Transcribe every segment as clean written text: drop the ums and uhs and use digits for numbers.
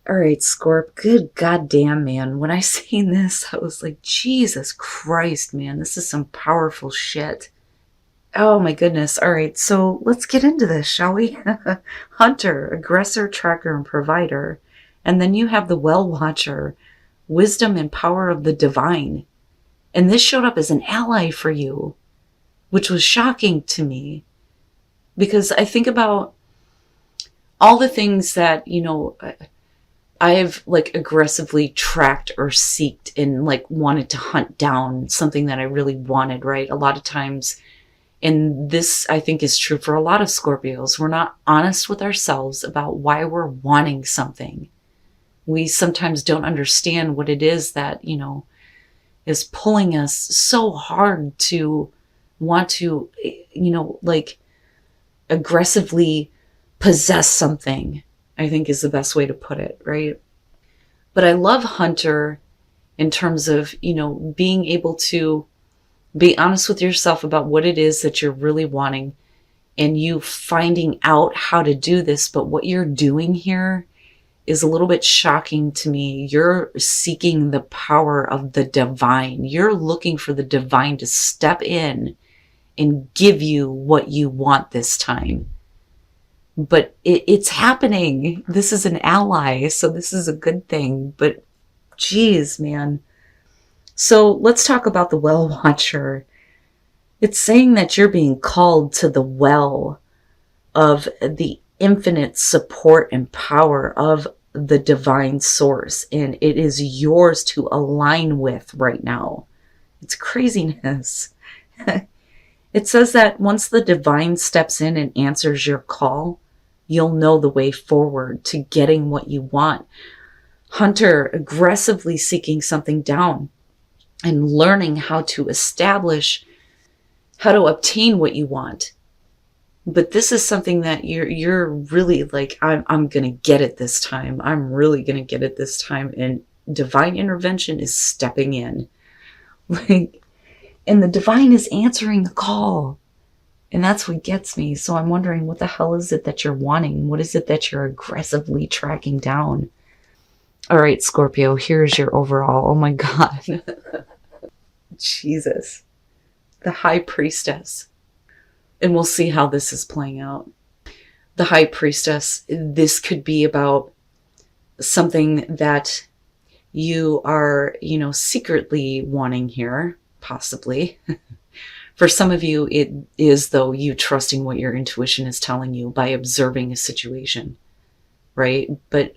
All right, Scorp, good goddamn, man. When I seen this, I was like, Jesus Christ, man, this is some powerful shit. Oh my goodness. All right, so let's get into this, shall we? Hunter, aggressor, tracker, and provider. And then you have the well watcher, wisdom and power of the divine. And this showed up as an ally for you, which was shocking to me because I think about all the things that, I've like aggressively tracked or seeked and like wanted to hunt down something that I really wanted, right? A lot of times, and this I think is true for a lot of Scorpios, we're not honest with ourselves about why we're wanting something. We sometimes don't understand what it is that, is pulling us so hard to want to, like aggressively possess something, I think is the best way to put it, right? But I love Hunter in terms of, being able to be honest with yourself about what it is that you're really wanting and you finding out how to do this. But what you're doing here is a little bit shocking to me. You're seeking the power of the divine. You're looking for the divine to step in and give you what you want this time. But it's happening. This is an ally, so this is a good thing. But geez, man. So let's talk about the well watcher. It's saying that you're being called to the well of the infinite support and power of the divine source, and it is yours to align with right now. It's craziness. It says that once the divine steps in and answers your call, you'll know the way forward to getting what you want. Hunter, aggressively seeking something down and learning how to establish, how to obtain what you want. But this is something that you're really like, I'm going to get it this time. I'm really going to get it this time. And divine intervention is stepping in. Like, and the divine is answering the call. And that's what gets me. So I'm wondering, what the hell is it that you're wanting? What is it that you're aggressively tracking down? All right, Scorpio, here's your overall. Oh my God. Jesus. The High Priestess. And we'll see how this is playing out. The High Priestess, this could be about something that you are, secretly wanting here, possibly. For some of you, it is, though, you trusting what your intuition is telling you by observing a situation, right? But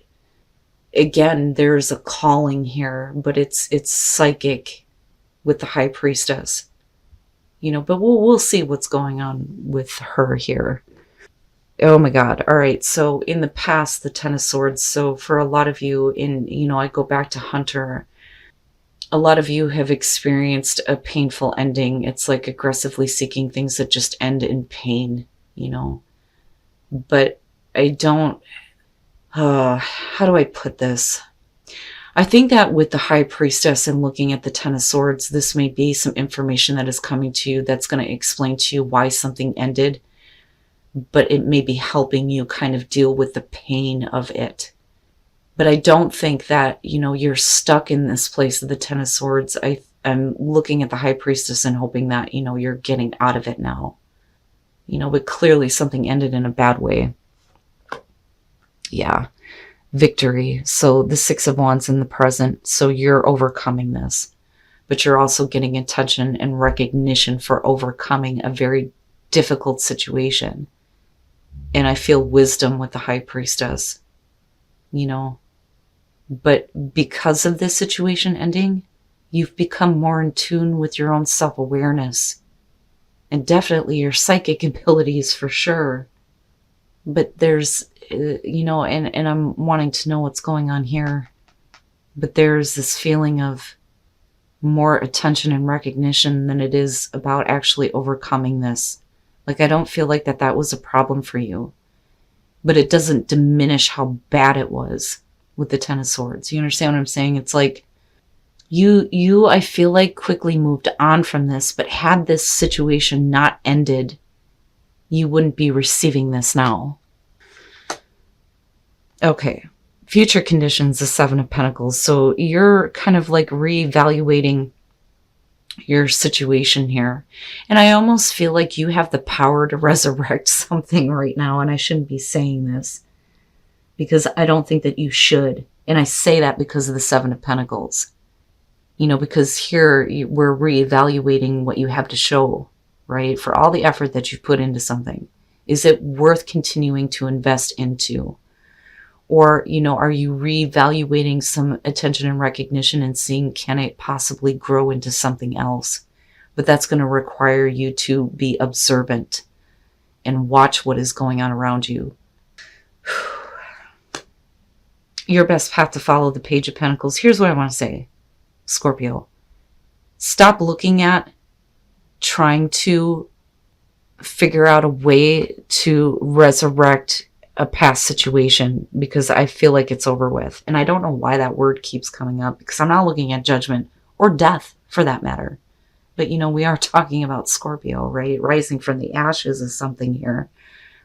again, there's a calling here, but it's psychic with the High Priestess, but we'll see what's going on with her here. Oh my God. All right. So in the past, the Ten of Swords. So for a lot of you I go back to Hunter. A lot of you have experienced a painful ending. It's like aggressively seeking things that just end in pain, But I don't, how do I put this? I think that with the High Priestess and looking at the Ten of Swords, this may be some information that is coming to you that's going to explain to you why something ended, but it may be helping you kind of deal with the pain of it. But I don't think that, you're stuck in this place of the Ten of Swords. I'm looking at the High Priestess and hoping that, you're getting out of it now. But clearly something ended in a bad way. Yeah. Victory. So the Six of Wands in the present. So you're overcoming this. But you're also getting attention and recognition for overcoming a very difficult situation. And I feel wisdom with the High Priestess. But because of this situation ending, you've become more in tune with your own self-awareness. And definitely your psychic abilities for sure. But there's, and I'm wanting to know what's going on here. But there's this feeling of more attention and recognition than it is about actually overcoming this. Like, I don't feel like that was a problem for you. But it doesn't diminish how bad it was with the Ten of Swords. You understand what I'm saying? It's like you I feel like quickly moved on from this, but had this situation not ended, you wouldn't be receiving this now. Okay. Future conditions, the Seven of Pentacles. So you're kind of like reevaluating your situation here. And I almost feel like you have the power to resurrect something right now. And I shouldn't be saying this because I don't think that you should. And I say that because of the Seven of Pentacles. You know, because here we're reevaluating what you have to show, right? For all the effort that you've put into something. Is it worth continuing to invest into? Or, you know, are you reevaluating some attention and recognition and seeing, can it possibly grow into something else? But that's going to require you to be observant and watch what is going on around you. Your best path to follow, the Page of Pentacles. Here's what I want to say, Scorpio. Stop looking at trying to figure out a way to resurrect a past situation, because I feel like it's over with. And I don't know why that word keeps coming up, because I'm not looking at judgment or death for that matter. But you know, we are talking about Scorpio, right? Rising from the ashes is something here.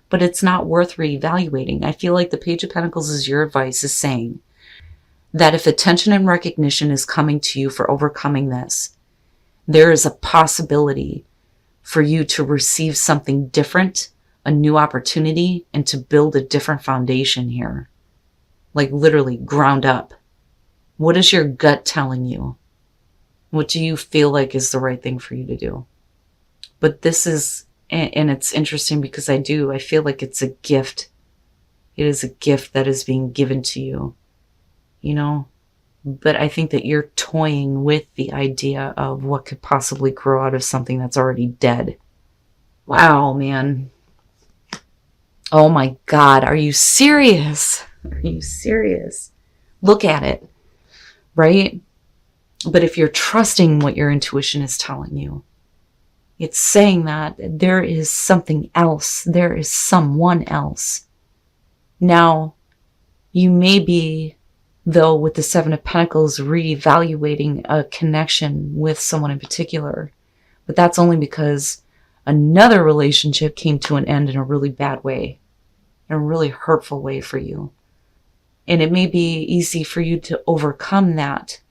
But it's not worth reevaluating. I feel like the Page of Pentacles is your advice, is saying that if attention and recognition is coming to you for overcoming this, there is a possibility for you to receive something different, a new opportunity, and to build a different foundation here. Like literally ground up. What is your gut telling you? What do you feel like is the right thing for you to do? But this is, and it's interesting because I feel like it's a gift. It is a gift that is being given to you, you know? But I think that you're toying with the idea of what could possibly grow out of something that's already dead. Wow, man. Oh my God, are you serious? Are you serious? Look at it, right? But if you're trusting what your intuition is telling you, it's saying that there is something else. There is someone else. Now, you may be, though, with the Seven of Pentacles, reevaluating a connection with someone in particular. But that's only because another relationship came to an end in a really bad way, in a really hurtful way for you. And it may be easy for you to overcome that,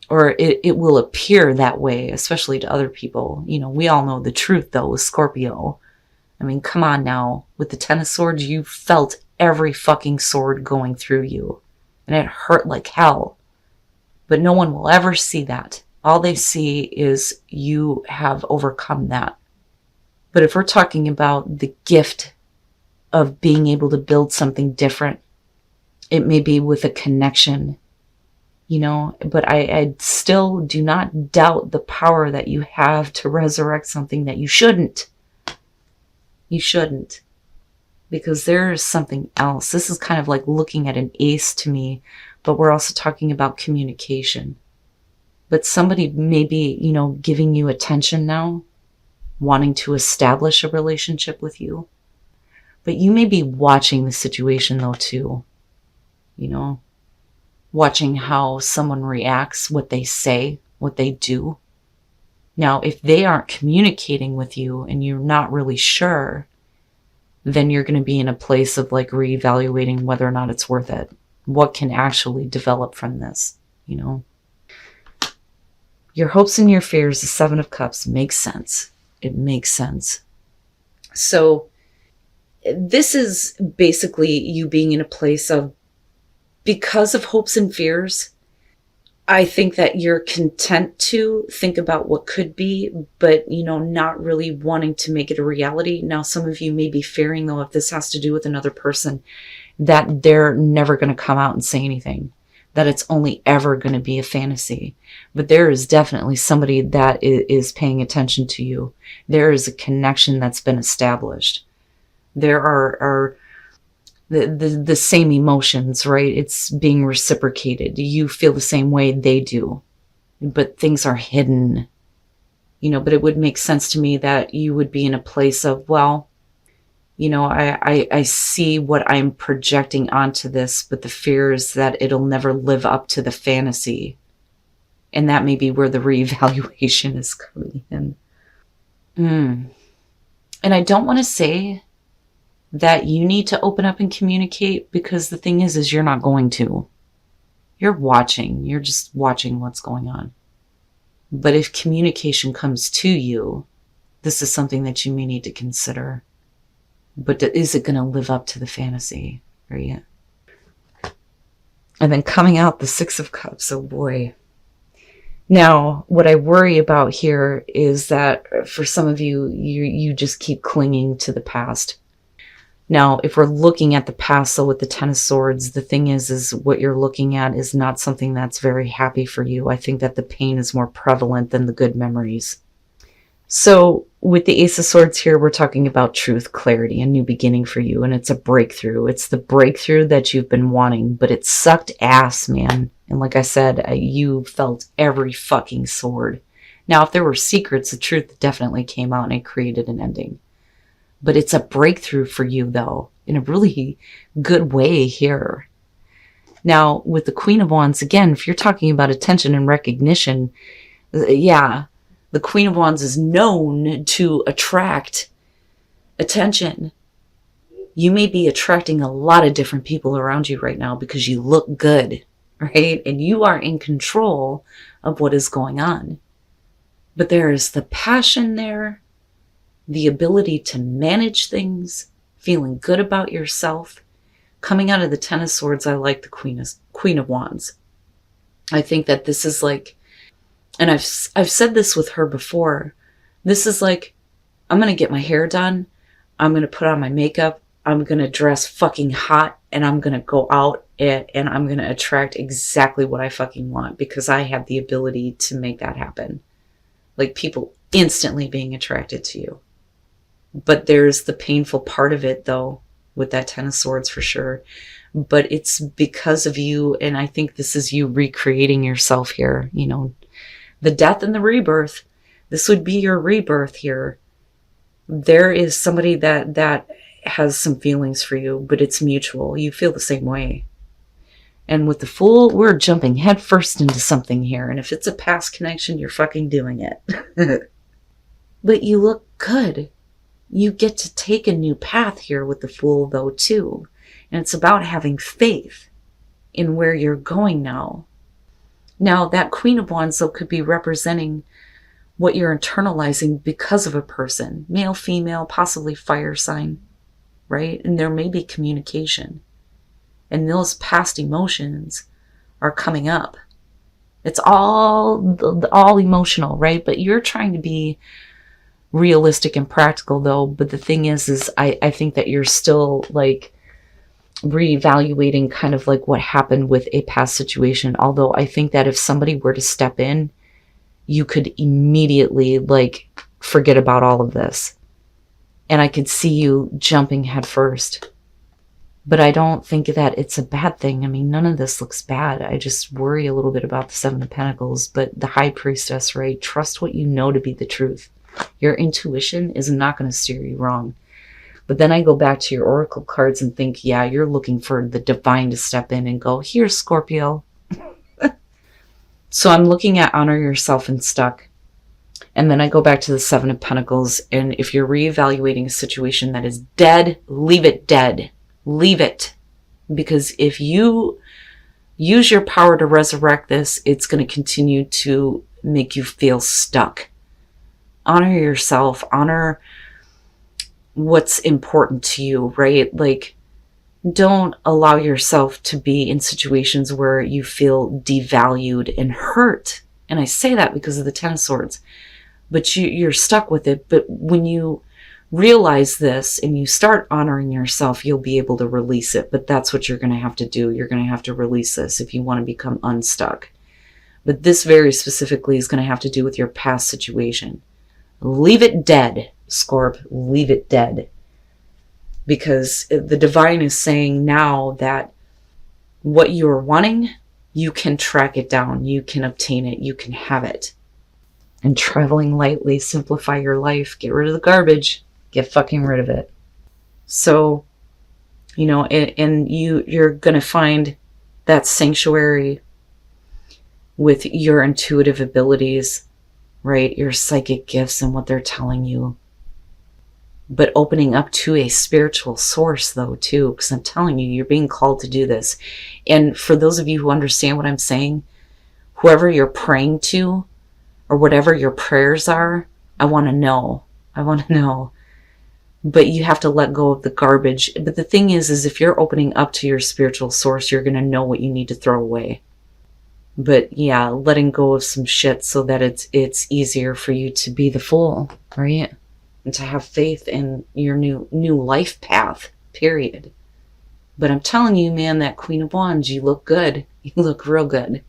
or it will appear that way, especially to other people. You know, we all know the truth, though, with Scorpio. I mean, come on now. With the Ten of Swords, you felt every fucking sword going through you. And it hurt like hell. But no one will ever see that. All they see is you have overcome that. But if we're talking about the gift of being able to build something different, it may be with a connection, you know, but I still do not doubt the power that you have to resurrect something that you shouldn't. You shouldn't. Because there is something else. This is kind of like looking at an ace to me, but we're also talking about communication. But somebody may be, you know, giving you attention now, wanting to establish a relationship with you. But you may be watching the situation though too, you know, watching how someone reacts, what they say, what they do. Now, if they aren't communicating with you and you're not really sure, then you're going to be in a place of like reevaluating whether or not it's worth it. What can actually develop from this, you know? Your hopes and your fears, the Seven of Cups, makes sense. It makes sense. So this is basically you being in a place of, because of hopes and fears, I think that you're content to think about what could be, but, you know, not really wanting to make it a reality. Now, some of you may be fearing, though, if this has to do with another person, that they're never going to come out and say anything, that it's only ever going to be a fantasy. But there is definitely somebody that is paying attention to you. There is a connection that's been established. There are the same emotions, right? It's being reciprocated. You feel the same way they do, but things are hidden, you know. But it would make sense to me that you would be in a place of, well, you know, I see what I'm projecting onto this, but the fear is that it'll never live up to the fantasy. And that may be where the reevaluation is coming in. And I don't want to say that you need to open up and communicate, because the thing is you're not going to. You're watching. You're just watching what's going on. But if communication comes to you, this is something that you may need to consider. But is it going to live up to the fantasy? Right? And then coming out the Six of Cups. Oh boy. Now, what I worry about here is that for some of you, you just keep clinging to the past. Now, if we're looking at the past, so with the Ten of Swords, the thing is what you're looking at is not something that's very happy for you. I think that the pain is more prevalent than the good memories. So with the Ace of Swords here, we're talking about truth, clarity, a new beginning for you. And it's a breakthrough. It's the breakthrough that you've been wanting, but it sucked ass, man. And like I said, you felt every fucking sword. Now, if there were secrets, the truth definitely came out and it created an ending. But it's a breakthrough for you, though, in a really good way here. Now, with the Queen of Wands, again, if you're talking about attention and recognition, yeah, the Queen of Wands is known to attract attention. You may be attracting a lot of different people around you right now because you look good, right? And you are in control of what is going on. But there is the passion there, the ability to manage things, feeling good about yourself. Coming out of the Ten of Swords, I like the Queen of Wands. I think that this is like, and I've said this with her before, this is like, I'm going to get my hair done, I'm going to put on my makeup, I'm going to dress fucking hot, and I'm going to go out and I'm going to attract exactly what I fucking want because I have the ability to make that happen. Like people instantly being attracted to you. But there's the painful part of it, though, with that Ten of Swords for sure. But it's because of you, and I think this is you recreating yourself here. You know, the death and the rebirth. This would be your rebirth here. There is somebody that has some feelings for you, but it's mutual. You feel the same way. And with the Fool, we're jumping headfirst into something here. And if it's a past connection, you're fucking doing it. But you look good. You get to take a new path here with the Fool, though, too. And it's about having faith in where you're going now. Now, that Queen of Wands, though, could be representing what you're internalizing because of a person. Male, female, possibly fire sign, right? And there may be communication. And those past emotions are coming up. It's all emotional, right? But you're trying to be realistic and practical, though. But the thing is I think that you're still like reevaluating kind of like what happened with a past situation. Although I think that if somebody were to step in, you could immediately like forget about all of this. And I could see you jumping head first. But I don't think that it's a bad thing. I mean, none of this looks bad. I just worry a little bit about the Seven of Pentacles. But the High Priestess, right? Trust what you know to be the truth. Your intuition is not going to steer you wrong. But then I go back to your Oracle cards and think, yeah, you're looking for the divine to step in and go, here, Scorpio. So I'm looking at honor yourself and stuck. And then I go back to the Seven of Pentacles. And if you're reevaluating a situation that is dead, leave it dead. Leave it. Because if you use your power to resurrect this, it's going to continue to make you feel stuck. Honor yourself. Honor what's important to you, right? Like, don't allow yourself to be in situations where you feel devalued and hurt. And I say that because of the Ten of Swords. But you're stuck with it. But when you realize this and you start honoring yourself, you'll be able to release it. But that's what you're going to have to do. You're going to have to release this if you want to become unstuck. But this very specifically is going to have to do with your past situation. Leave it dead, Scorp. Leave it dead. Because the divine is saying now that what you are wanting, you can track it down. You can obtain it. You can have it. And traveling lightly, simplify your life. Get rid of the garbage. Get fucking rid of it. So, you know, and you're going to find that sanctuary with your intuitive abilities, right? Your psychic gifts and what they're telling you. but opening up to a spiritual source though too, because I'm telling you, you're being called to do this. And for those of you who understand what I'm saying, whoever you're praying to or whatever your prayers are, I want to know. I want to know. But you have to let go of the garbage. But the thing is if you're opening up to your spiritual source, you're going to know what you need to throw away. But yeah, letting go of some shit so that it's easier for you to be the fool, right? And to have faith in your new life path, period. But I'm telling you, man, that Queen of Wands, you look good. You look real good.